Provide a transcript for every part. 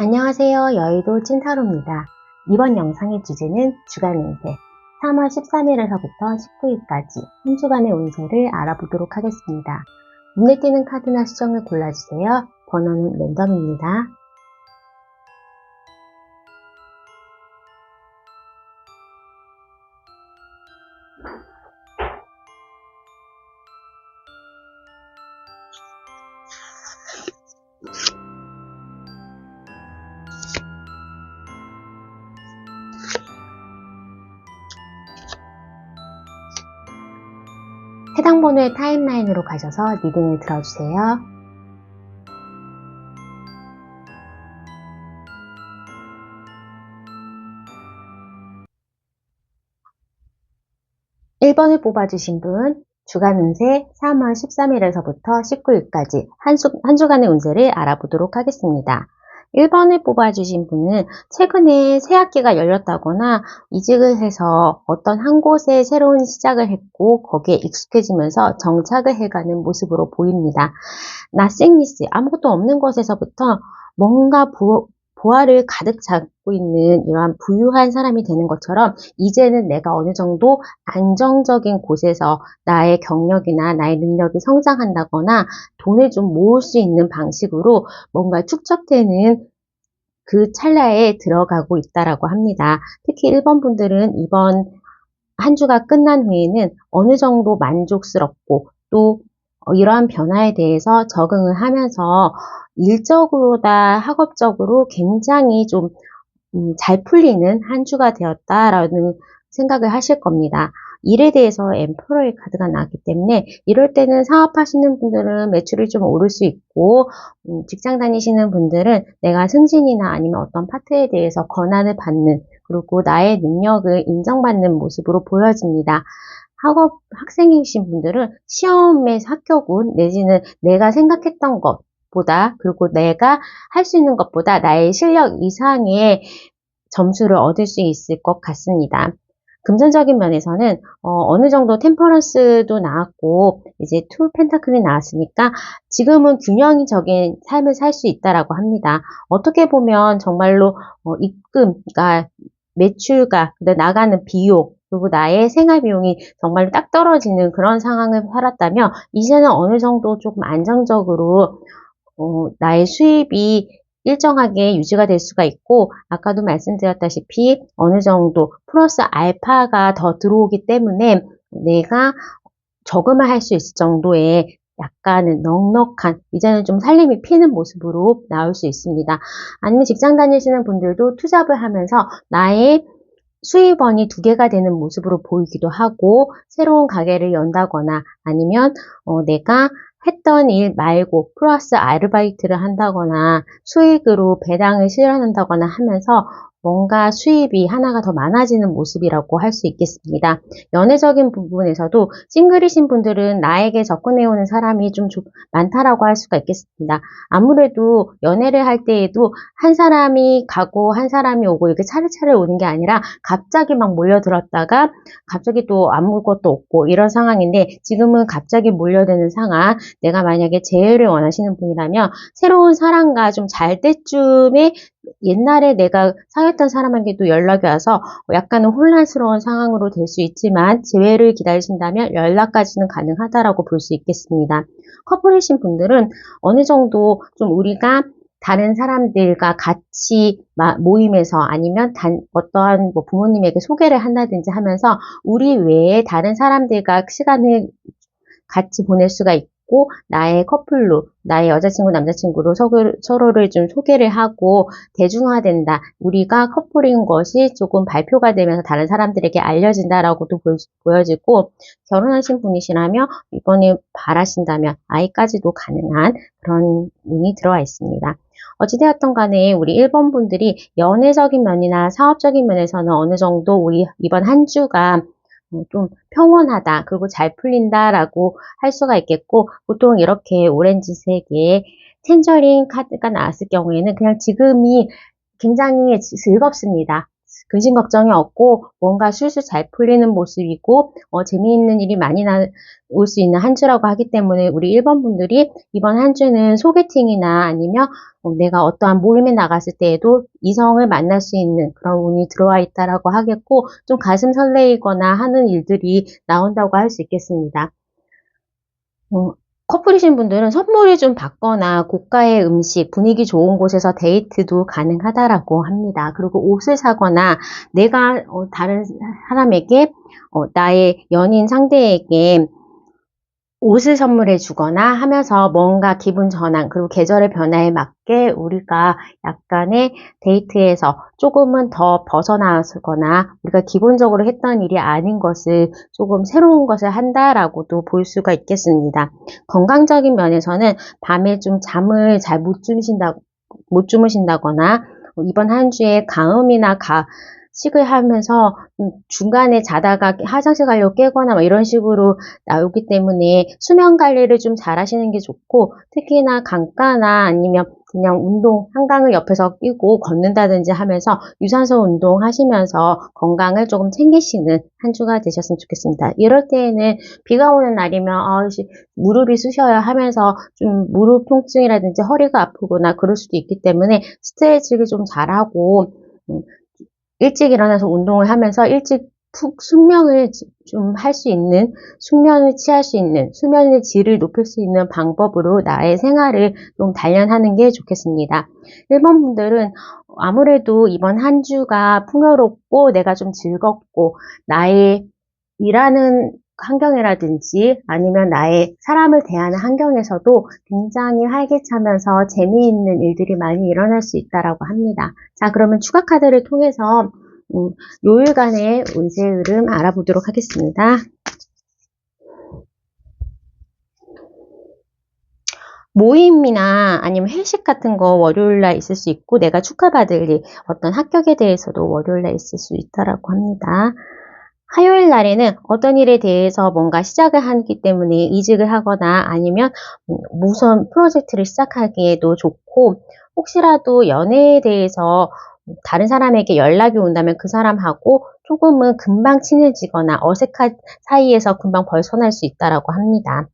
안녕하세요. 여의도 찐타로입니다. 이번 영상의 주제는 주간 운세 3월 13일에서부터 19일까지 한 주간의 운세를 알아보도록 하겠습니다. 눈에 띄는 카드나 수정을 골라주세요. 번호는 랜덤입니다. 해당 번호의 타임라인으로 가셔서 리딩을 들어주세요. (1번을) 뽑아주신 분, 주간 운세 3월 13일에서부터 19일까지 한 주간의 운세를 알아보도록 하겠습니다. 1번을 뽑아주신 분은 최근에 새 학기가 열렸다거나 이직을 해서 어떤 한 곳에 새로운 시작을 했고 거기에 익숙해지면서 정착을 해가는 모습으로 보입니다. nothingness, 아무것도 없는 것에서부터 뭔가 보화를 가득 잡고 있는 이러한 부유한 사람이 되는 것처럼 이제는 내가 어느 정도 안정적인 곳에서 나의 경력이나 나의 능력이 성장한다거나 돈을 좀 모을 수 있는 방식으로 뭔가 축적되는 그 찰나에 들어가고 있다라고 합니다. 특히 1번 분들은 이번 한 주가 끝난 후에는 어느 정도 만족스럽고 또 이러한 변화에 대해서 적응을 하면서 일적으로나 학업적으로 굉장히 좀 잘 풀리는 한 주가 되었다라는 생각을 하실 겁니다. 일에 대해서 엠퍼러의 카드가 나왔기 때문에 이럴 때는 사업하시는 분들은 매출이 좀 오를 수 있고 직장 다니시는 분들은 내가 승진이나 아니면 어떤 파트에 대해서 권한을 받는 그리고 나의 능력을 인정받는 모습으로 보여집니다. 학생이신 분들은 시험에 합격운 내지는 내가 생각했던 것보다 그리고 내가 할 수 있는 것보다 나의 실력 이상의 점수를 얻을 수 있을 것 같습니다. 금전적인 면에서는 어느 정도 템퍼런스도 나왔고 이제 투 펜타클이 나왔으니까 지금은 균형적인 삶을 살 수 있다라고 합니다. 어떻게 보면 정말로 입금, 그러니까 매출과 나가는 비용 그리고 나의 생활 비용이 정말로 딱 떨어지는 그런 상황을 살았다면 이제는 어느 정도 조금 안정적으로 나의 수입이 일정하게 유지가 될 수가 있고 아까도 말씀드렸다시피 어느 정도 플러스 알파가 더 들어오기 때문에 내가 저금을 할 수 있을 정도의 약간은 넉넉한 이제는 좀 살림이 피는 모습으로 나올 수 있습니다. 아니면 직장 다니시는 분들도 투잡을 하면서 나의 수입원이 2개가 되는 모습으로 보이기도 하고 새로운 가게를 연다거나 아니면 내가 했던 일 말고 플러스 아르바이트를 한다거나 수익으로 배당을 실현한다거나 하면서 뭔가 수입이 하나가 더 많아지는 모습이라고 할 수 있겠습니다. 연애적인 부분에서도 싱글이신 분들은 나에게 접근해오는 사람이 좀 많다라고 할 수가 있겠습니다. 아무래도 연애를 할 때에도 한 사람이 가고 한 사람이 오고 이렇게 차례차례 오는 게 아니라 갑자기 막 몰려들었다가 갑자기 또 아무것도 없고 이런 상황인데 지금은 갑자기 몰려드는 상황, 내가 만약에 재회를 원하시는 분이라면 새로운 사람과 좀 잘 때쯤에 옛날에 내가 사귀었던 사람에게도 연락이 와서 약간은 혼란스러운 상황으로 될 수 있지만 재회를 기다리신다면 연락까지는 가능하다라고 볼 수 있겠습니다. 커플이신 분들은 어느 정도 좀 우리가 다른 사람들과 같이 모임에서 아니면 어떠한 부모님에게 소개를 한다든지 하면서 우리 외에 다른 사람들과 시간을 같이 보낼 수가 있고 나의 커플로 나의 여자친구 남자친구로 서로를 좀 소개를 하고 대중화된다. 우리가 커플인 것이 조금 발표가 되면서 다른 사람들에게 알려진다라고도 보여지고 결혼하신 분이시라면 이번에 바라신다면 아이까지도 가능한 그런 운이 들어와 있습니다. 어찌되었던 간에 우리 1번 분들이 연애적인 면이나 사업적인 면에서는 어느 정도 우리 이번 한 주가 좀 평온하다 그리고 잘 풀린다라고 할 수가 있겠고 보통 이렇게 오렌지색의 텐저린 카드가 나왔을 경우에는 그냥 지금이 굉장히 즐겁습니다. 근심 걱정이 없고 뭔가 술술 잘 풀리는 모습이고 재미있는 일이 많이 올 수 있는 한 주라고 하기 때문에 우리 1번 분들이 이번 한 주는 소개팅이나 아니면 내가 어떠한 모임에 나갔을 때에도 이성을 만날 수 있는 그런 운이 들어와 있다라고 하겠고 좀 가슴 설레이거나 하는 일들이 나온다고 할 수 있겠습니다. 커플이신 분들은 선물을 좀 받거나 고가의 음식, 분위기 좋은 곳에서 데이트도 가능하다라고 합니다. 그리고 옷을 사거나 내가 다른 사람에게 나의 연인 상대에게 옷을 선물해 주거나 하면서 뭔가 기분 전환 그리고 계절의 변화에 맞게 우리가 약간의 데이트에서 조금은 더 벗어나거나 우리가 기본적으로 했던 일이 아닌 것을 조금 새로운 것을 한다라고도 볼 수가 있겠습니다. 건강적인 면에서는 밤에 좀 잠을 잘 못 주무신다거나 이번 한 주에 가음이나 식을 하면서 중간에 자다가 화장실 가려고 깨거나 이런 식으로 나오기 때문에 수면 관리를 좀 잘 하시는 게 좋고 특히나 강가나 아니면 그냥 운동 한강을 옆에서 끼고 걷는다든지 하면서 유산소 운동 하시면서 건강을 조금 챙기시는 한 주가 되셨으면 좋겠습니다. 이럴 때에는 비가 오는 날이면 무릎이 쑤셔요 하면서 좀 무릎 통증이라든지 허리가 아프거나 그럴 수도 있기 때문에 스트레칭을 좀 잘하고 일찍 일어나서 운동을 하면서 일찍 푹 숙면을 좀 할 수 있는, 숙면을 취할 수 있는, 수면의 질을 높일 수 있는 방법으로 나의 생활을 좀 단련하는 게 좋겠습니다. 1번 분들은 아무래도 이번 한 주가 풍요롭고 내가 좀 즐겁고 나의 일하는 환경이라든지 아니면 나의 사람을 대하는 환경에서도 굉장히 활기차면서 재미있는 일들이 많이 일어날 수 있다고 합니다. 자, 그러면 추가 카드를 통해서 요일간의 운세 흐름 알아보도록 하겠습니다. 모임이나 아니면 회식 같은 거 월요일날 있을 수 있고 내가 축하받을 일, 어떤 합격에 대해서도 월요일날 있을 수 있다고 합니다. 화요일 날에는 어떤 일에 대해서 뭔가 시작을 하기 때문에 이직을 하거나 아니면 무슨 프로젝트를 시작하기에도 좋고 혹시라도 연애에 대해서 다른 사람에게 연락이 온다면 그 사람하고 조금은 금방 친해지거나 어색한 사이에서 금방 벗어날 수 있다고 합니다.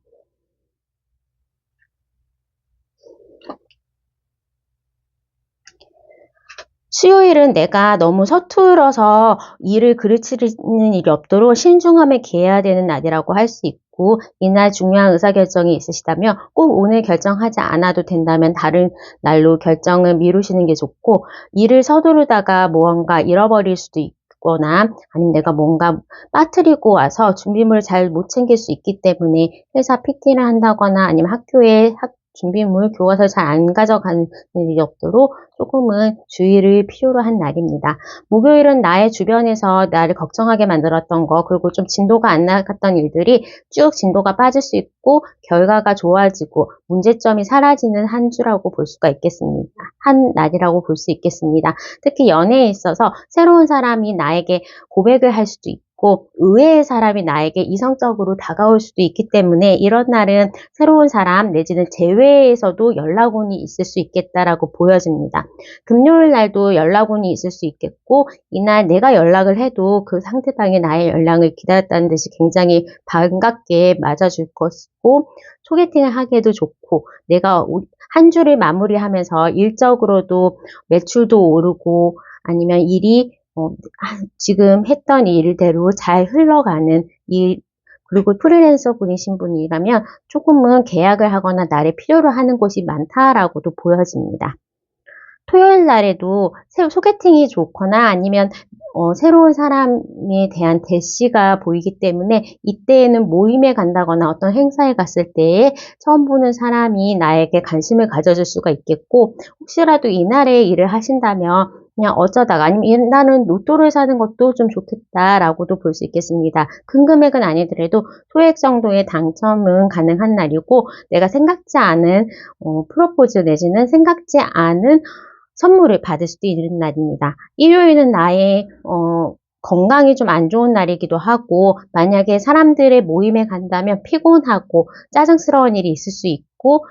수요일은 내가 너무 서툴러서 일을 그르치는 일이 없도록 신중함에 기해야 되는 날이라고 할 수 있고 이날 중요한 의사결정이 있으시다면 꼭 오늘 결정하지 않아도 된다면 다른 날로 결정을 미루시는 게 좋고 일을 서두르다가 무언가 잃어버릴 수도 있거나 아니면 내가 뭔가 빠뜨리고 와서 준비물을 잘 못 챙길 수 있기 때문에 회사 PT를 한다거나 아니면 학교에 준비물, 교과서 잘 안 가져가는 일이 없도록 조금은 주의를 필요로 한 날입니다. 목요일은 나의 주변에서 나를 걱정하게 만들었던 거 그리고 좀 진도가 안 나갔던 일들이 쭉 진도가 빠질 수 있고 결과가 좋아지고 문제점이 사라지는 한 주라고 볼 수가 있겠습니다. 한 날이라고 볼 수 있겠습니다. 특히 연애에 있어서 새로운 사람이 나에게 고백을 할 수도 있고 의외의 사람이 나에게 이성적으로 다가올 수도 있기 때문에 이런 날은 새로운 사람 내지는 제외에서도 연락운이 있을 수 있겠다라고 보여집니다. 금요일 날도 연락운이 있을 수 있겠고 이날 내가 연락을 해도 그 상대방이 나의 연락을 기다렸다는 듯이 굉장히 반갑게 맞아줄 것이고 소개팅을 하기에도 좋고 내가 한 주를 마무리하면서 일적으로도 매출도 오르고 아니면 일이 지금 했던 일대로 잘 흘러가는 일 그리고 프리랜서 분이신 분이라면 조금은 계약을 하거나 나를 필요로 하는 곳이 많다라고도 보여집니다. 토요일 날에도 소개팅이 좋거나 아니면 새로운 사람에 대한 대시가 보이기 때문에 이때에는 모임에 간다거나 어떤 행사에 갔을 때에 처음 보는 사람이 나에게 관심을 가져줄 수가 있겠고 혹시라도 이날에 일을 하신다면 그냥 어쩌다가 아니면 나는 로또를 사는 것도 좀 좋겠다라고도 볼 수 있겠습니다. 큰 금액은 아니더라도 소액 정도의 당첨은 가능한 날이고 내가 생각지 않은 프로포즈 내지는 생각지 않은 선물을 받을 수도 있는 날입니다. 일요일은 나의 건강이 좀 안 좋은 날이기도 하고, 만약에 사람들의 모임에 간다면 피곤하고 짜증스러운 일이 있을 수 있고,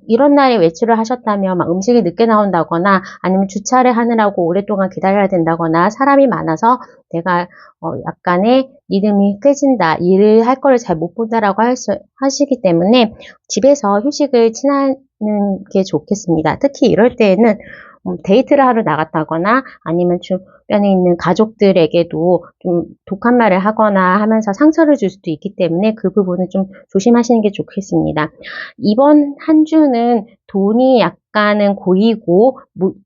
이런 날에 외출을 하셨다면 막 음식이 늦게 나온다거나 아니면 주차를 하느라고 오랫동안 기다려야 된다거나 사람이 많아서 내가 약간의 리듬이 깨진다, 일을 할 거를 잘 못 본다라고 하시기 때문에 집에서 휴식을 취하는 게 좋겠습니다. 특히 이럴 때에는 데이트를 하러 나갔다거나 아니면 주변에 있는 가족들에게도 좀 독한 말을 하거나 하면서 상처를 줄 수도 있기 때문에 그 부분은 좀 조심하시는 게 좋겠습니다. 이번 한 주는 돈이 약간은 고이고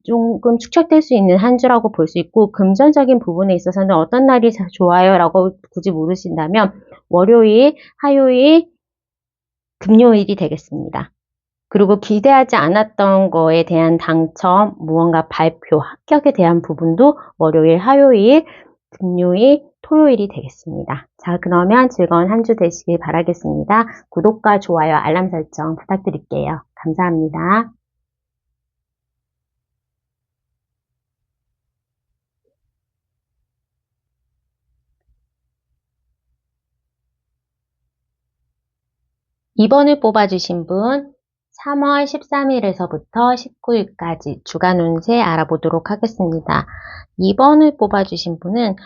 조금 축적될 수 있는 한 주라고 볼 수 있고, 금전적인 부분에 있어서는 어떤 날이 좋아요 라고 굳이 물으신다면 월요일, 화요일, 금요일이 되겠습니다. 그리고 기대하지 않았던 거에 대한 당첨, 무언가 발표, 합격에 대한 부분도 월요일, 화요일, 금요일, 토요일이 되겠습니다. 자, 그러면 즐거운 한 주 되시길 바라겠습니다. 구독과 좋아요, 알람 설정 부탁드릴게요. 감사합니다. 이번을 뽑아주신 분 3월 13일에서부터 19일까지 주간 운세 알아보도록 하겠습니다. 2번을 뽑아주신 분은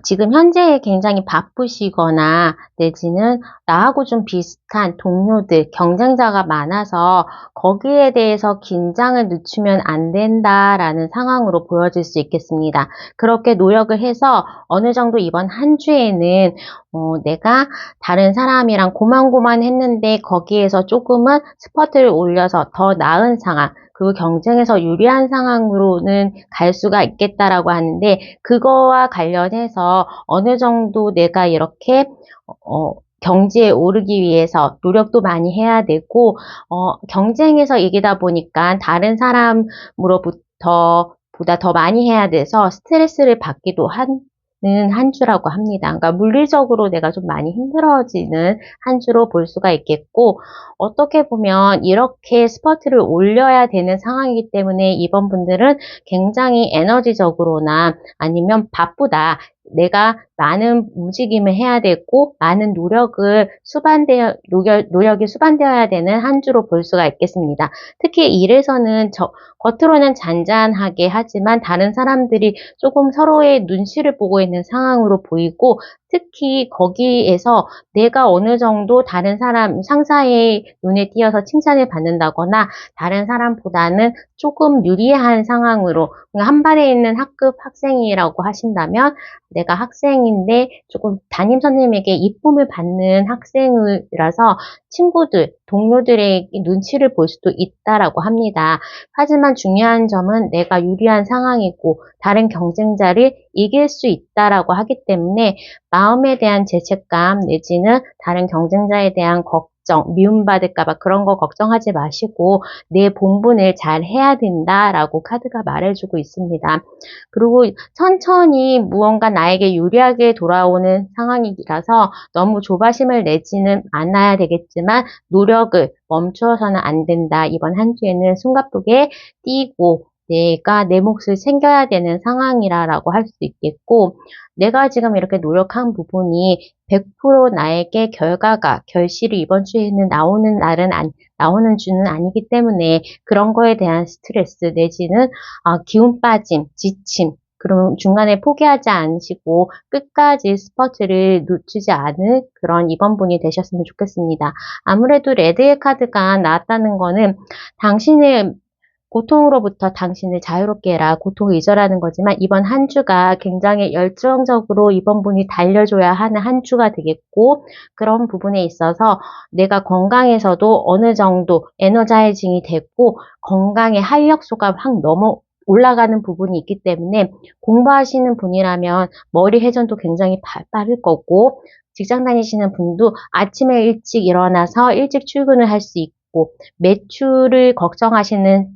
지금 현재 굉장히 바쁘시거나 내지는 나하고 좀 비슷한 동료들, 경쟁자가 많아서 거기에 대해서 긴장을 늦추면 안 된다라는 상황으로 보여질 수 있겠습니다. 그렇게 노력을 해서 어느 정도 이번 한 주에는 내가 다른 사람이랑 고만고만했는데 거기에서 조금은 스퍼트를 올려서 더 나은 상황, 그리고 경쟁에서 유리한 상황으로는 갈 수가 있겠다라고 하는데, 그거와 관련해서 어느 정도 내가 이렇게 경지에 오르기 위해서 노력도 많이 해야 되고, 경쟁에서 이기다 보니까 다른 사람으로부터 보다 더 많이 해야 돼서 스트레스를 받기도 하는 한 주라고 합니다. 그러니까 물리적으로 내가 좀 많이 힘들어지는 한 주로 볼 수가 있겠고, 어떻게 보면 이렇게 스퍼트를 올려야 되는 상황이기 때문에 이번 분들은 굉장히 에너지적으로나 아니면 바쁘다, 내가 많은 움직임을 해야 되고 많은 노력이 수반되어야 되는 한 주로 볼 수가 있겠습니다. 특히 일에서는 겉으로는 잔잔하게 하지만 다른 사람들이 조금 서로의 눈치를 보고 있는 상황으로 보이고, 특히 거기에서 내가 어느 정도 다른 사람, 상사의 눈에 띄어서 칭찬을 받는다거나 다른 사람보다는 조금 유리한 상황으로, 한 발에 있는 학급 학생이라고 하신다면 내가 학생인데 조금 담임 선생님에게 이쁨을 받는 학생이라서 친구들, 동료들의 눈치를 볼 수도 있다라고 합니다. 하지만 중요한 점은 내가 유리한 상황이고 다른 경쟁자를 이길 수 있다라고 하기 때문에 마음에 대한 죄책감 내지는 다른 경쟁자에 대한 걱정, 미움받을까봐 그런 거 걱정하지 마시고 내 본분을 잘 해야 된다라고 카드가 말해주고 있습니다. 그리고 천천히 무언가 나에게 유리하게 돌아오는 상황이라서 너무 조바심을 내지는 않아야 되겠지만 노력을 멈추어서는 안 된다. 이번 한 주에는 숨가쁘게 뛰고 내가 내 몫을 챙겨야 되는 상황이라고 할 수 있겠고, 내가 지금 이렇게 노력한 부분이 100% 나에게 결실이 이번 주에는 나오는 주는 아니기 때문에 그런 거에 대한 스트레스 내지는 기운 빠짐, 지침, 그럼 중간에 포기하지 않으시고 끝까지 스퍼트를 놓치지 않을 그런 이번 분이 되셨으면 좋겠습니다. 아무래도 레드의 카드가 나왔다는 거는 당신의 고통으로부터 당신을 자유롭게 해라, 고통을 잊어라는 거지만 이번 한 주가 굉장히 열정적으로 이번 분이 달려줘야 하는 한 주가 되겠고, 그런 부분에 있어서 내가 건강에서도 어느 정도 에너자이징이 됐고 건강의 활력소가 확 넘어 올라가는 부분이 있기 때문에 공부하시는 분이라면 머리 회전도 굉장히 빠를 거고, 직장 다니시는 분도 아침에 일찍 일어나서 일찍 출근을 할 수 있고, 매출을 걱정하시는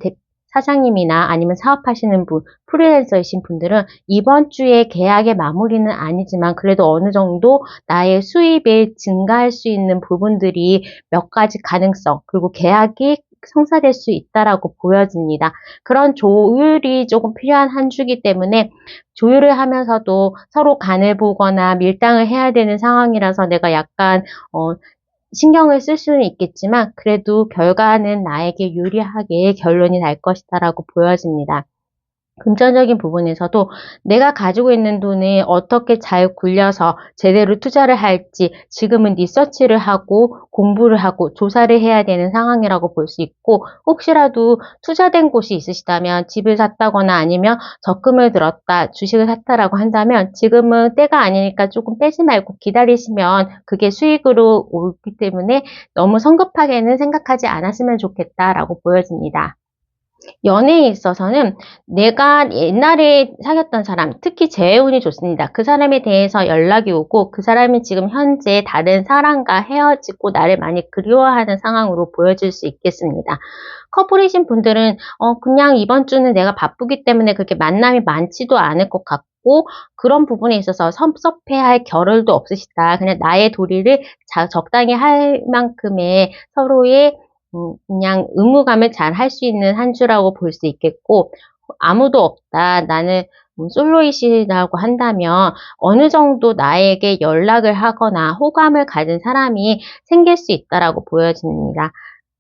사장님이나 아니면 사업하시는 분, 프리랜서이신 분들은 이번 주에 계약의 마무리는 아니지만 그래도 어느 정도 나의 수입이 증가할 수 있는 부분들이 몇 가지 가능성, 그리고 계약이 성사될 수 있다라고 보여집니다. 그런 조율이 조금 필요한 한 주기 때문에 조율을 하면서도 서로 간을 보거나 밀당을 해야 되는 상황이라서 내가 약간 신경을 쓸 수는 있겠지만 그래도 결과는 나에게 유리하게 결론이 날 것이다라고 보여집니다. 금전적인 부분에서도 내가 가지고 있는 돈을 어떻게 잘 굴려서 제대로 투자를 할지 지금은 리서치를 하고 공부를 하고 조사를 해야 되는 상황이라고 볼 수 있고, 혹시라도 투자된 곳이 있으시다면 집을 샀다거나 아니면 적금을 들었다, 주식을 샀다라고 한다면 지금은 때가 아니니까 조금 빼지 말고 기다리시면 그게 수익으로 오기 때문에 너무 성급하게는 생각하지 않았으면 좋겠다라고 보여집니다. 연애에 있어서는 내가 옛날에 사귀었던 사람, 특히 재운이 좋습니다. 그 사람에 대해서 연락이 오고 그 사람이 지금 현재 다른 사람과 헤어지고 나를 많이 그리워하는 상황으로 보여질 수 있겠습니다. 커플이신 분들은 그냥 이번 주는 내가 바쁘기 때문에 그렇게 만남이 많지도 않을 것 같고, 그런 부분에 있어서 섭섭해할 겨를도 없으시다. 그냥 나의 도리를 적당히 할 만큼의 서로의 그냥 의무감을 잘 할 수 있는 한 주라고 볼 수 있겠고, 아무도 없다, 나는 솔로이시라고 한다면 어느 정도 나에게 연락을 하거나 호감을 가진 사람이 생길 수 있다라고 보여집니다.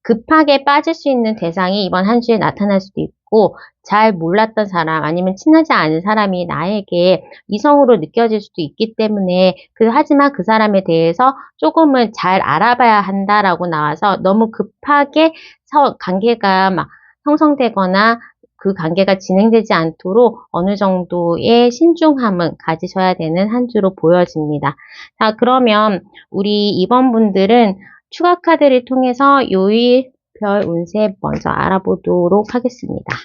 급하게 빠질 수 있는 대상이 이번 한 주에 나타날 수도 있고, 잘 몰랐던 사람 아니면 친하지 않은 사람이 나에게 이성으로 느껴질 수도 있기 때문에, 하지만 그 사람에 대해서 조금은 잘 알아봐야 한다라고 나와서 너무 급하게 관계가 막 형성되거나 그 관계가 진행되지 않도록 어느 정도의 신중함은 가지셔야 되는 한 주로 보여집니다. 자, 그러면 우리 이번 분들은 추가 카드를 통해서 요일별 운세 먼저 알아보도록 하겠습니다.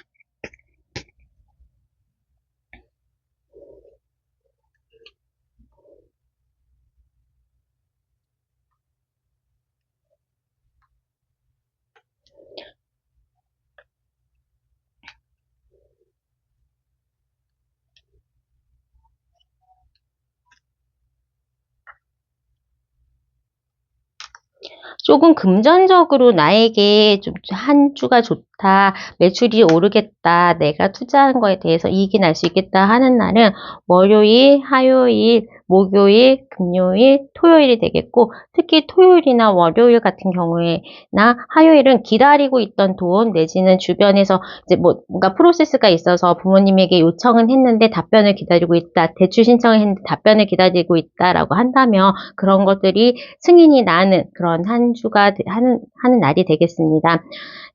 조금 금전적으로 나에게 좀 한 주가 좋다, 매출이 오르겠다, 내가 투자한 거에 대해서 이익이 날 수 있겠다 하는 날은 월요일, 화요일, 목요일, 금요일, 토요일이 되겠고, 특히 토요일이나 월요일 같은 경우에나 화요일은 기다리고 있던 돈 내지는 주변에서 이제 뭔가 프로세스가 있어서 부모님에게 요청은 했는데 답변을 기다리고 있다, 대출 신청을 했는데 답변을 기다리고 있다라고 한다면 그런 것들이 승인이 나는 그런 한 주가 하는 날이 되겠습니다.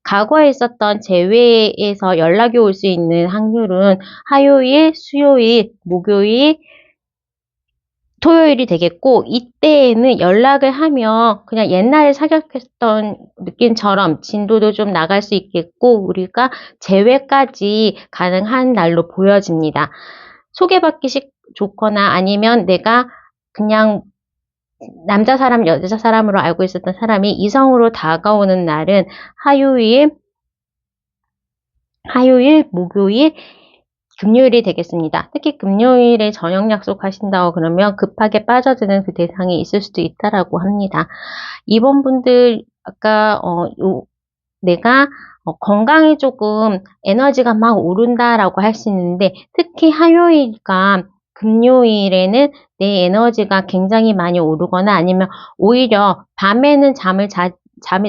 과거에 있었던 재회에서 연락이 올 수 있는 확률은 화요일, 수요일, 목요일, 토요일이 되겠고, 이때에는 연락을 하면 그냥 옛날에 사귀었던 느낌처럼 진도도 좀 나갈 수 있겠고, 우리가 재회까지 가능한 날로 보여집니다. 소개받기 좋거나 아니면 내가 그냥 남자 사람, 여자 사람으로 알고 있었던 사람이 이성으로 다가오는 날은 화요일, 목요일, 금요일이 되겠습니다. 특히 금요일에 저녁 약속하신다고 그러면 급하게 빠져드는 그 대상이 있을 수도 있다라고 합니다. 이번 분들 아까 내가 건강에 조금 에너지가 막 오른다라고 할 수 있는데, 특히 화요일과 금요일에는 내 에너지가 굉장히 많이 오르거나 아니면 오히려 밤에는 잠이 잘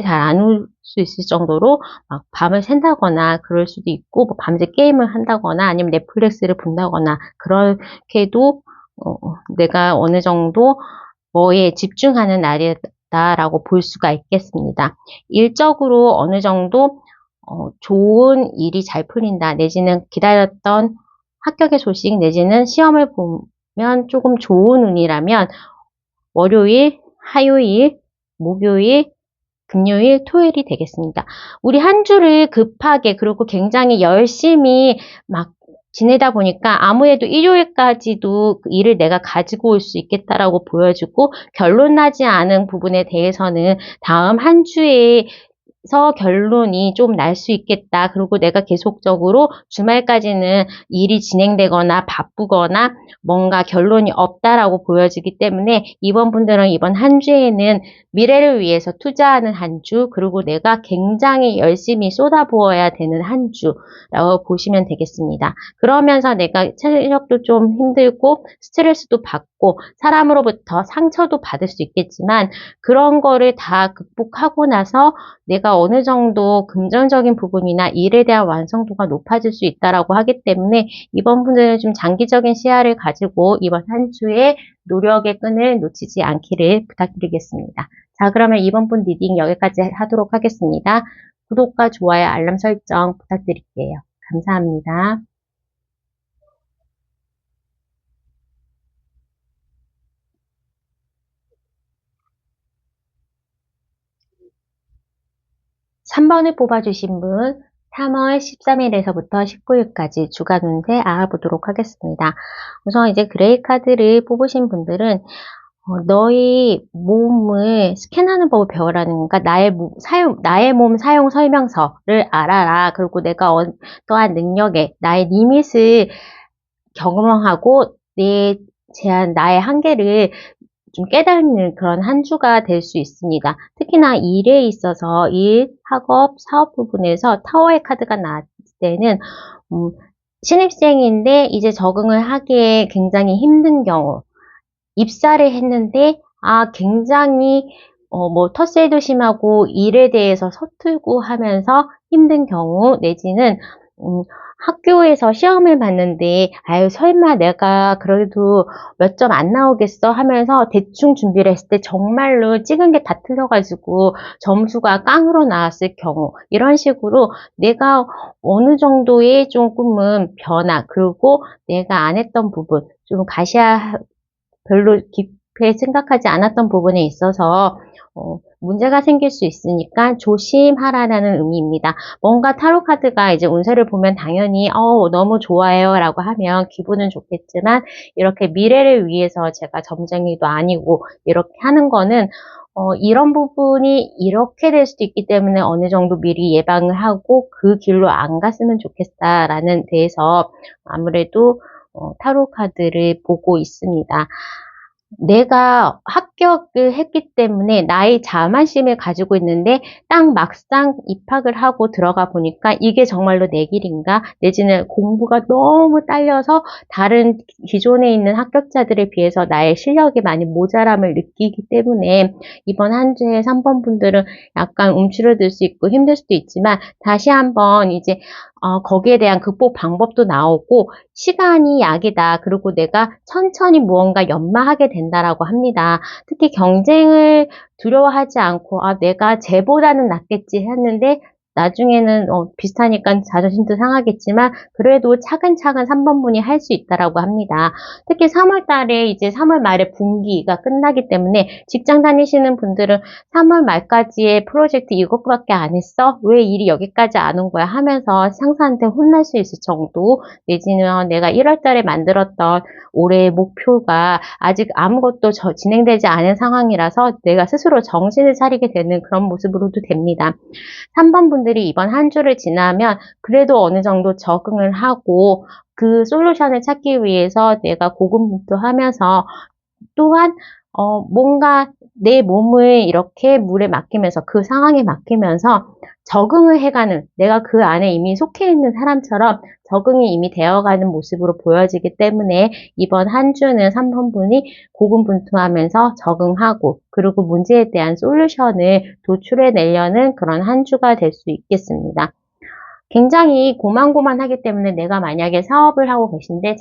안 올 수 있을 정도로 막 밤을 샌다거나 그럴 수도 있고, 밤새 게임을 한다거나 아니면 넷플릭스를 본다거나, 그렇게도 내가 어느 정도 뭐에 집중하는 날이다라고 볼 수가 있겠습니다. 일적으로 어느 정도 좋은 일이 잘 풀린다, 내지는 기다렸던 합격의 소식 내지는 시험을 보면 조금 좋은 운이라면 월요일, 화요일, 목요일, 금요일, 토요일이 되겠습니다. 우리 한 주를 급하게 그리고 굉장히 열심히 막 지내다 보니까 아무래도 일요일까지도 그 일을 내가 가지고 올 수 있겠다라고 보여주고, 결론 나지 않은 부분에 대해서는 다음 한 주에 결론이 좀 날 수 있겠다. 그리고 내가 계속적으로 주말까지는 일이 진행되거나 바쁘거나 뭔가 결론이 없다라고 보여지기 때문에 이번 분들은 이번 한 주에는 미래를 위해서 투자하는 한 주, 그리고 내가 굉장히 열심히 쏟아부어야 되는 한 주라고 보시면 되겠습니다. 그러면서 내가 체력도 좀 힘들고 스트레스도 받고 사람으로부터 상처도 받을 수 있겠지만 그런 거를 다 극복하고 나서 내가 어느 정도 금전적인 부분이나 일에 대한 완성도가 높아질 수 있다라고 하기 때문에 이번 분들은 좀 장기적인 시야를 가지고 이번 한 주에 노력의 끈을 놓치지 않기를 부탁드리겠습니다. 자, 그러면 이번 분 리딩 여기까지 하도록 하겠습니다. 구독과 좋아요, 알람 설정 부탁드릴게요. 감사합니다. (3번을) 뽑아주신 분 3월 13일에서부터 19일까지 주간 운세 알아보도록 하겠습니다. 우선 이제 그레이 카드를 뽑으신 분들은 너의 몸을 스캔하는 법을 배우라는 건가? 나의 몸 사용 설명서를 알아라. 그리고 내가 어떠한 능력에 나의 리밋을 경험하고 나의 한계를 좀 깨닫는 그런 한 주가 될 수 있습니다. 특히나 일에 있어서 일, 학업, 사업 부분에서 타워의 카드가 나왔을 때는 신입생인데 이제 적응을 하기에 굉장히 힘든 경우, 입사를 했는데 굉장히 텃세도 심하고 일에 대해서 서툴고 하면서 힘든 경우, 내지는 학교에서 시험을 봤는데 아유 설마 내가 그래도 몇 점 안 나오겠어 하면서 대충 준비를 했을 때 정말로 찍은 게 다 틀려가지고 점수가 깡으로 나왔을 경우, 이런 식으로 내가 어느 정도의 조금은 변화, 그리고 내가 안 했던 부분, 좀 별로 깊게 생각하지 않았던 부분에 있어서 문제가 생길 수 있으니까 조심하라는 의미입니다. 뭔가 타로 카드가 이제 운세를 보면 당연히 너무 좋아요 라고 하면 기분은 좋겠지만, 이렇게 미래를 위해서 제가 점쟁이도 아니고 이렇게 하는 거는 이런 부분이 이렇게 될 수도 있기 때문에 어느 정도 미리 예방을 하고 그 길로 안 갔으면 좋겠다라는 데에서 아무래도 타로 카드를 보고 있습니다. 내가 합격을 했기 때문에 나의 자만심을 가지고 있는데 딱 막상 입학을 하고 들어가 보니까 이게 정말로 내 길인가? 내지는 공부가 너무 딸려서 다른 기존에 있는 합격자들에 비해서 나의 실력이 많이 모자람을 느끼기 때문에 이번 한 주에 3번 분들은 약간 움츠러들 수 있고 힘들 수도 있지만, 다시 한번 이제 거기에 대한 극복 방법도 나오고 시간이 약이다. 그리고 내가 천천히 무언가 연마하게 된다라고 합니다. 특히 경쟁을 두려워하지 않고 내가 쟤보다는 낫겠지 했는데 나중에는 비슷하니까 자존심도 상하겠지만 그래도 차근차근 3번 분이 할 수 있다라고 합니다. 특히 3월 달에 이제 3월 말에 분기가 끝나기 때문에 직장 다니시는 분들은 3월 말까지의 프로젝트 이것밖에 안 했어? 왜 일이 여기까지 안 온 거야? 하면서 상사한테 혼날 수 있을 정도, 내지는 내가 1월 달에 만들었던 올해의 목표가 아직 아무것도 진행되지 않은 상황이라서 내가 스스로 정신을 차리게 되는 그런 모습으로도 됩니다. 3번 분들이 이번 한 주를 지나면 그래도 어느 정도 적응을 하고 그 솔루션을 찾기 위해서 내가 고군분투하면서, 또한 뭔가 내 몸을 이렇게 물에 맡기면서 그 상황에 맡기면서 적응을 해가는, 내가 그 안에 이미 속해 있는 사람처럼 적응이 이미 되어가는 모습으로 보여지기 때문에 이번 한 주는 3번 분이 고군분투하면서 적응하고 그리고 문제에 대한 솔루션을 도출해내려는 그런 한 주가 될 수 있겠습니다. 굉장히 고만고만하기 때문에 내가 만약에 사업을 하고 계신데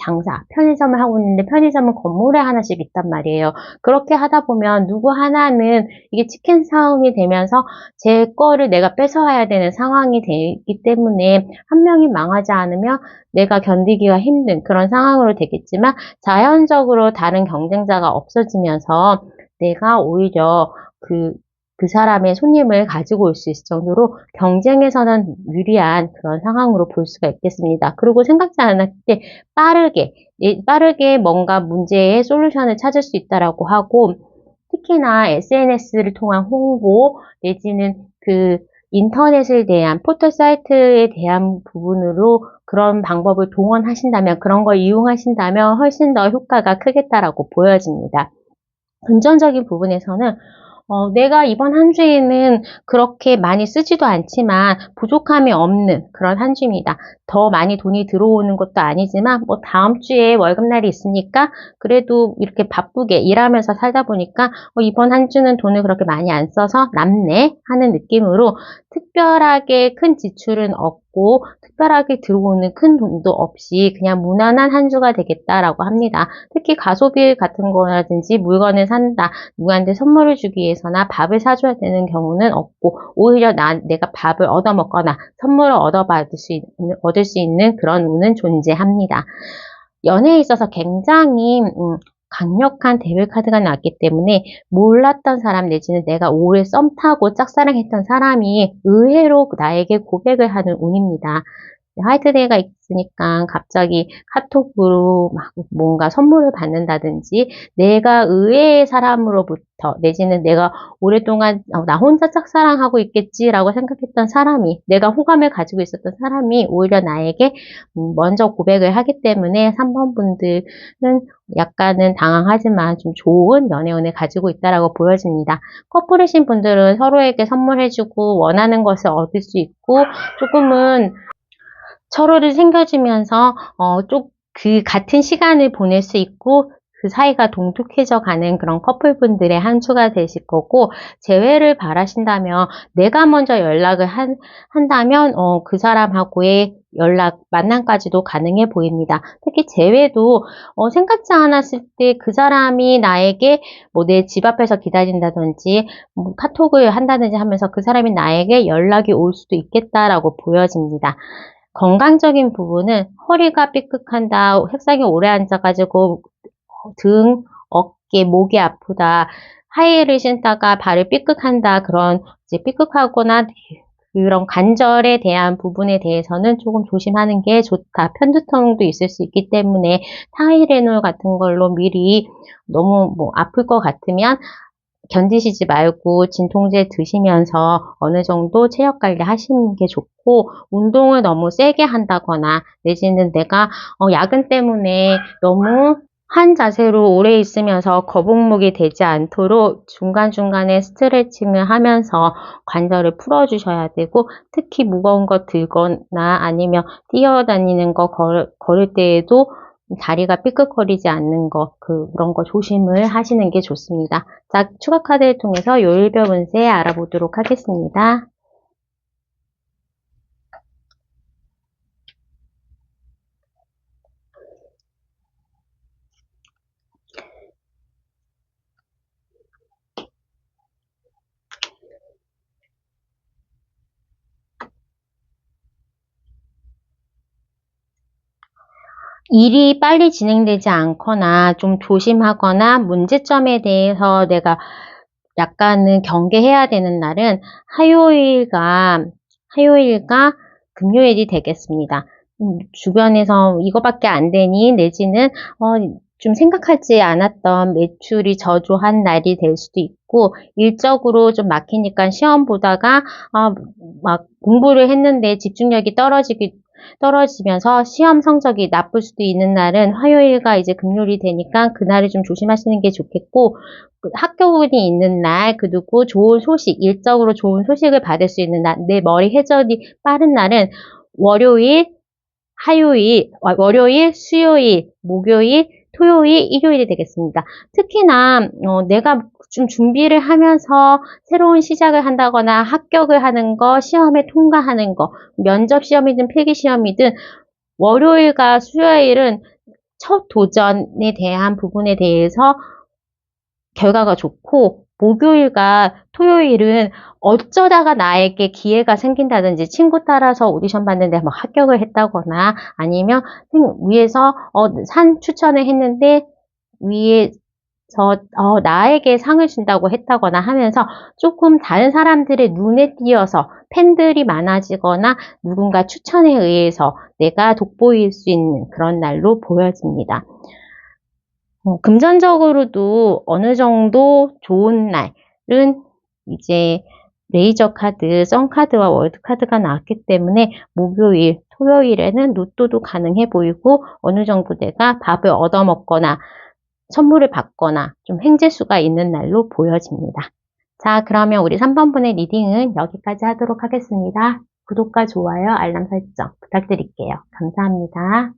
편의점을 하고 있는데 편의점은 건물에 하나씩 있단 말이에요. 그렇게 하다 보면 누구 하나는 이게 치킨 싸움이 되면서 제 거를 내가 뺏어와야 되는 상황이 되기 때문에 한 명이 망하지 않으면 내가 견디기가 힘든 그런 상황으로 되겠지만, 자연적으로 다른 경쟁자가 없어지면서 내가 오히려 그 사람의 손님을 가지고 올 수 있을 정도로 경쟁에서는 유리한 그런 상황으로 볼 수가 있겠습니다. 그리고 생각지 않았을 때 빠르게 뭔가 문제의 솔루션을 찾을 수 있다라고 하고, 특히나 SNS를 통한 홍보 내지는 인터넷을 대한 포털 사이트에 대한 부분으로 그런 방법을 동원하신다면, 그런 걸 이용하신다면 훨씬 더 효과가 크겠다라고 보여집니다. 금전적인 부분에서는 내가 이번 한 주에는 그렇게 많이 쓰지도 않지만 부족함이 없는 그런 한 주입니다. 더 많이 돈이 들어오는 것도 아니지만 뭐 다음 주에 월급날이 있으니까 그래도 이렇게 바쁘게 일하면서 살다 보니까 이번 한 주는 돈을 그렇게 많이 안 써서 남네 하는 느낌으로 특별하게 큰 지출은 없고 특별하게 들어오는 큰 돈도 없이 그냥 무난한 한 주가 되겠다라고 합니다. 특히 가소비 같은 거라든지 물건을 산다, 누구한테 선물을 주기 위해서나 밥을 사줘야 되는 경우는 없고, 오히려 내가 밥을 얻어먹거나 선물을 얻을 수 있는 그런 운은 존재합니다. 연애에 있어서 굉장히 강력한 데빌 카드가 나왔기 때문에 몰랐던 사람 내지는 내가 오래 썸 타고 짝사랑했던 사람이 의외로 나에게 고백을 하는 운입니다. 화이트데이가 있으니까 갑자기 카톡으로 막 뭔가 선물을 받는다든지 내가 의외의 사람으로부터 내지는 내가 오랫동안 나 혼자 짝사랑하고 있겠지라고 생각했던 사람이, 내가 호감을 가지고 있었던 사람이 오히려 나에게 먼저 고백을 하기 때문에 3번 분들은 약간은 당황하지만 좀 좋은 연애운을 가지고 있다라고 보여집니다. 커플이신 분들은 서로에게 선물해주고 원하는 것을 얻을 수 있고 조금은 서로를 챙겨주면서 그 같은 시간을 보낼 수 있고 그 사이가 동톡해져 가는 그런 커플분들의 한 주가 되실 거고, 재회를 바라신다면 내가 먼저 연락을 한다면 그 사람하고의 만남까지도 가능해 보입니다. 특히 재회도 생각지 않았을 때 그 사람이 나에게 뭐 내 집 앞에서 기다린다든지 뭐 카톡을 한다든지 하면서 그 사람이 나에게 연락이 올 수도 있겠다라고 보여집니다. 건강적인 부분은 허리가 삐끗한다, 책상에 오래 앉아가지고 등, 어깨, 목이 아프다, 하이힐을 신다가 발을 삐끗한다, 그런 이제 삐끗하거나 그런 관절에 대한 부분에 대해서는 조금 조심하는 게 좋다. 편두통도 있을 수 있기 때문에 타이레놀 같은 걸로 미리 너무 뭐 아플 것 같으면 견디시지 말고 진통제 드시면서 어느 정도 체력 관리 하시는 게 좋고, 운동을 너무 세게 한다거나 내지는 내가 야근 때문에 너무 한 자세로 오래 있으면서 거북목이 되지 않도록 중간중간에 스트레칭을 하면서 관절을 풀어주셔야 되고, 특히 무거운 거 들거나 아니면 뛰어다니는 거 걸을 때에도 다리가 삐끗거리지 않는 거, 그런 거 조심을 하시는 게 좋습니다. 자, 추가 카드를 통해서 요일별 운세 알아보도록 하겠습니다. 일이 빨리 진행되지 않거나 좀 조심하거나 문제점에 대해서 내가 약간은 경계해야 되는 날은 화요일과 금요일이 되겠습니다. 주변에서 이거밖에 안 되니 내지는 좀 생각하지 않았던 매출이 저조한 날이 될 수도 있고, 일적으로 좀 막히니까 시험 보다가 막 공부를 했는데 집중력이 떨어지면서 시험 성적이 나쁠 수도 있는 날은 화요일과 이제 금요일이 되니까 그날을 좀 조심하시는 게 좋겠고, 학교운이 있는 날, 그리고 좋은 소식, 일적으로 좋은 소식을 받을 수 있는 날, 내 머리 회전이 빠른 날은 월요일, 수요일, 목요일, 토요일, 일요일이 되겠습니다. 특히나 내가 좀 준비를 하면서 새로운 시작을 한다거나 합격을 하는 거, 시험에 통과하는 거, 면접 시험이든 필기 시험이든 월요일과 수요일은 첫 도전에 대한 부분에 대해서 결과가 좋고, 목요일과 토요일은 어쩌다가 나에게 기회가 생긴다든지 친구 따라서 오디션 봤는데 막 합격을 했다거나 아니면 위에서 산 추천을 했는데 위에서 나에게 상을 준다고 했다거나 하면서 조금 다른 사람들의 눈에 띄어서 팬들이 많아지거나 누군가 추천에 의해서 내가 돋보일 수 있는 그런 날로 보여집니다. 금전적으로도 어느 정도 좋은 날은 이제 레이저 카드, 썬카드와 월드카드가 나왔기 때문에 목요일, 토요일에는 로또도 가능해 보이고 어느 정도 내가 밥을 얻어먹거나 선물을 받거나 좀 횡재수가 있는 날로 보여집니다. 자, 그러면 우리 3번 분의 리딩은 여기까지 하도록 하겠습니다. 구독과 좋아요, 알람 설정 부탁드릴게요. 감사합니다.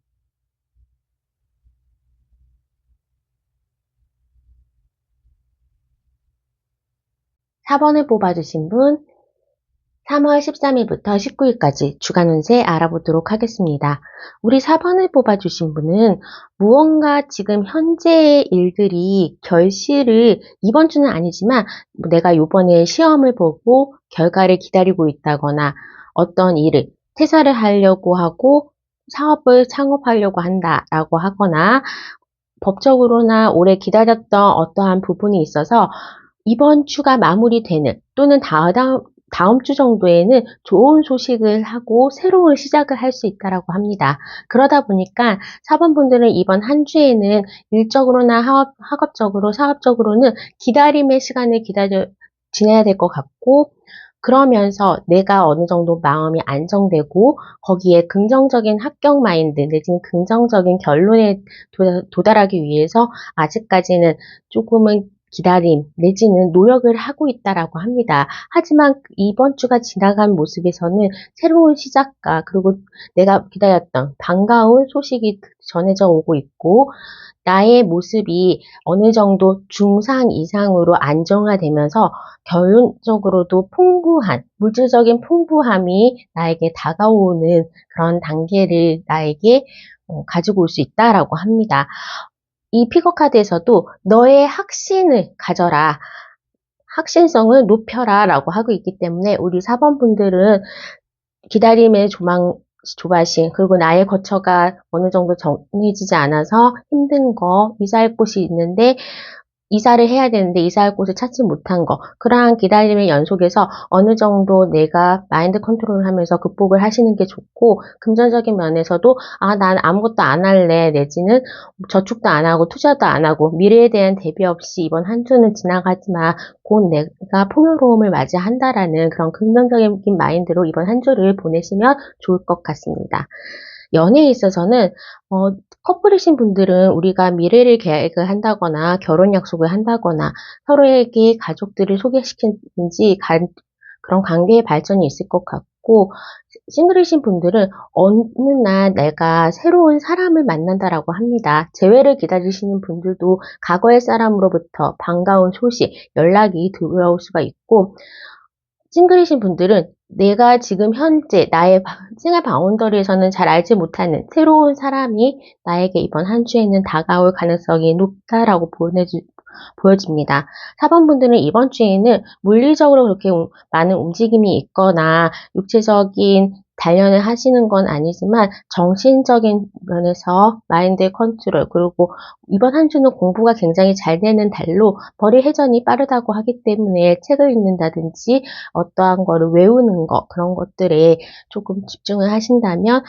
4번을 뽑아주신 분 3월 13일부터 19일까지 주간 운세 알아보도록 하겠습니다. 우리 4번을 뽑아주신 분은 무언가 지금 현재의 일들이 결실을 이번 주는 아니지만 내가 이번에 시험을 보고 결과를 기다리고 있다거나 어떤 일을 퇴사를 하려고 하고 사업을 창업하려고 한다라고 하거나 법적으로나 오래 기다렸던 어떠한 부분이 있어서 이번 주가 마무리되는 또는 다음 주 정도에는 좋은 소식을 하고 새로운 시작을 할 수 있다라고 합니다. 그러다 보니까 4번 분들은 이번 한 주에는 일적으로나 학업적으로, 사업적으로는 기다림의 시간을 지내야 될 것 같고, 그러면서 내가 어느 정도 마음이 안정되고 거기에 긍정적인 합격 마인드 내지는 긍정적인 결론에 도달하기 위해서 아직까지는 조금은 기다림 내지는 노력을 하고 있다라고 합니다. 하지만 이번 주가 지나간 모습에서는 새로운 시작과 그리고 내가 기다렸던 반가운 소식이 전해져 오고 있고 나의 모습이 어느 정도 중상 이상으로 안정화되면서 결론적으로도 물질적인 풍부함이 나에게 다가오는 그런 단계를 나에게 가지고 올 수 있다라고 합니다. 이 픽업 카드에서도 너의 확신을 가져라. 확신성을 높여라 라고 하고 있기 때문에 우리 4번 분들은 기다림의 조바심 그리고 나의 거처가 어느 정도 정해지지 않아서 힘든 거 이사할 곳이 있는데 이사를 해야 되는데 이사할 곳을 찾지 못한 거 그러한 기다림의 연속에서 어느 정도 내가 마인드 컨트롤을 하면서 극복을 하시는 게 좋고 금전적인 면에서도 난 아무것도 안 할래 내지는 저축도 안 하고 투자도 안 하고 미래에 대한 대비 없이 이번 한 주는 지나가지만 곧 내가 풍요로움을 맞이한다라는 그런 긍정적인 마인드로 이번 한 주를 보내시면 좋을 것 같습니다. 연애에 있어서는 커플이신 분들은 우리가 미래를 계획을 한다거나 결혼 약속을 한다거나 서로에게 가족들을 소개시키는지 그런 관계의 발전이 있을 것 같고 싱글이신 분들은 어느 날 내가 새로운 사람을 만난다라고 합니다. 재회를 기다리시는 분들도 과거의 사람으로부터 반가운 소식, 연락이 들어올 수가 있고 싱글이신 분들은 내가 지금 현재 나의 생활 바운더리에서는 잘 알지 못하는 새로운 사람이 나에게 이번 한 주에는 다가올 가능성이 높다라고 보여집니다. 4번 분들은 이번 주에는 물리적으로 그렇게 많은 움직임이 있거나 육체적인 단련을 하시는 건 아니지만 정신적인 면에서 마인드 컨트롤 그리고 이번 한 주는 공부가 굉장히 잘 되는 달로 머리 회전이 빠르다고 하기 때문에 책을 읽는다든지 어떠한 거를 외우는 거 그런 것들에 조금 집중을 하신다면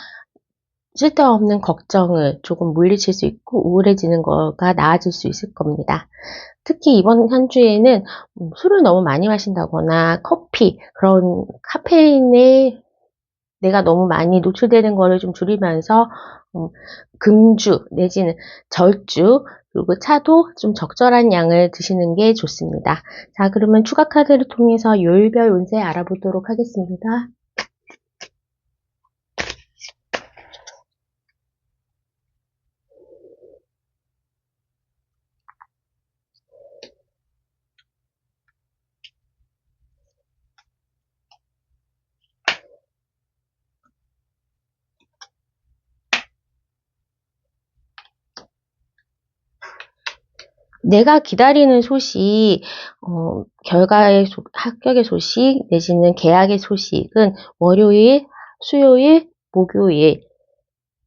쓸데없는 걱정을 조금 물리칠 수 있고 우울해지는 거가 나아질 수 있을 겁니다. 특히 이번 한 주에는 술을 너무 많이 마신다거나 커피, 그런 카페인에 내가 너무 많이 노출되는 거를 좀 줄이면서 금주 내지는 절주 그리고 차도 좀 적절한 양을 드시는 게 좋습니다. 자, 그러면 추가 카드를 통해서 요일별 운세 알아보도록 하겠습니다. 내가 기다리는 소식, 합격의 소식, 내지는 계약의 소식은 월요일, 수요일, 목요일,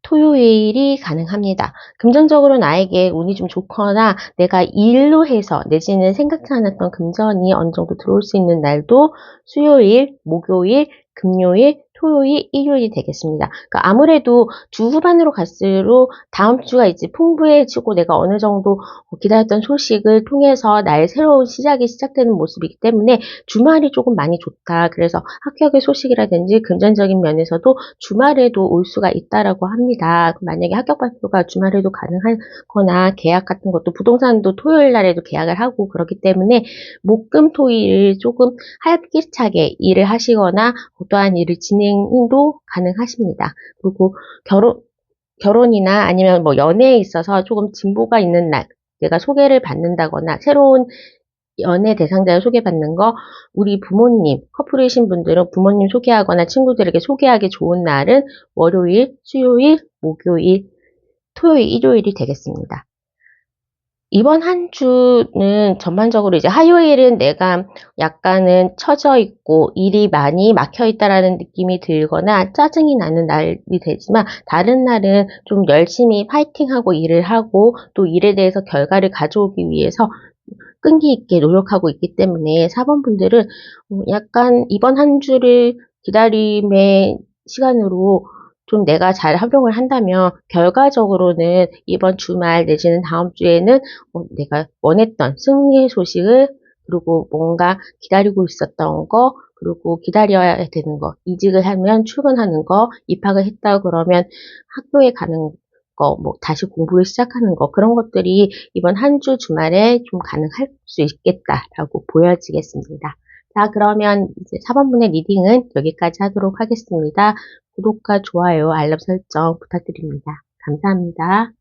토요일이 가능합니다. 금전적으로 나에게 운이 좀 좋거나 내가 일로 해서 내지는 생각지 않았던 금전이 어느 정도 들어올 수 있는 날도 수요일, 목요일, 금요일, 토요일, 일요일이 되겠습니다. 그러니까 아무래도 주 후반으로 갈수록 다음 주가 이제 풍부해지고 내가 어느 정도 기다렸던 소식을 통해서 나의 새로운 시작이 시작되는 모습이기 때문에 주말이 조금 많이 좋다. 그래서 합격의 소식이라든지 금전적인 면에서도 주말에도 올 수가 있다라고 합니다. 만약에 합격 발표가 주말에도 가능하거나 계약 같은 것도 부동산도 토요일 날에도 계약을 하고 그렇기 때문에 목, 금, 토일을 조금 활기차게 일을 하시거나 어떠한 일을 진행도 가능하십니다. 그리고 결혼이나 아니면 뭐 연애에 있어서 조금 진보가 있는 날, 내가 소개를 받는다거나 새로운 연애 대상자를 소개받는 거, 우리 부모님, 커플이신 분들은 부모님 소개하거나 친구들에게 소개하기 좋은 날은 월요일, 수요일, 목요일, 토요일, 일요일이 되겠습니다. 이번 한 주는 전반적으로 이제 화요일은 내가 약간은 처져 있고 일이 많이 막혀 있다라는 느낌이 들거나 짜증이 나는 날이 되지만 다른 날은 좀 열심히 파이팅하고 일을 하고 또 일에 대해서 결과를 가져오기 위해서 끈기 있게 노력하고 있기 때문에 4번 분들은 약간 이번 한 주를 기다림의 시간으로 좀 내가 잘 활용을 한다면 결과적으로는 이번 주말 내지는 다음 주에는 내가 원했던 승리의 소식을 그리고 뭔가 기다리고 있었던 거 그리고 기다려야 되는 거 이직을 하면 출근하는 거 입학을 했다 그러면 학교에 가는 거, 뭐 다시 공부를 시작하는 거 그런 것들이 이번 한 주 주말에 좀 가능할 수 있겠다라고 보여지겠습니다. 자, 그러면 이제 4번분의 리딩은 여기까지 하도록 하겠습니다. 구독과 좋아요, 알람 설정 부탁드립니다. 감사합니다.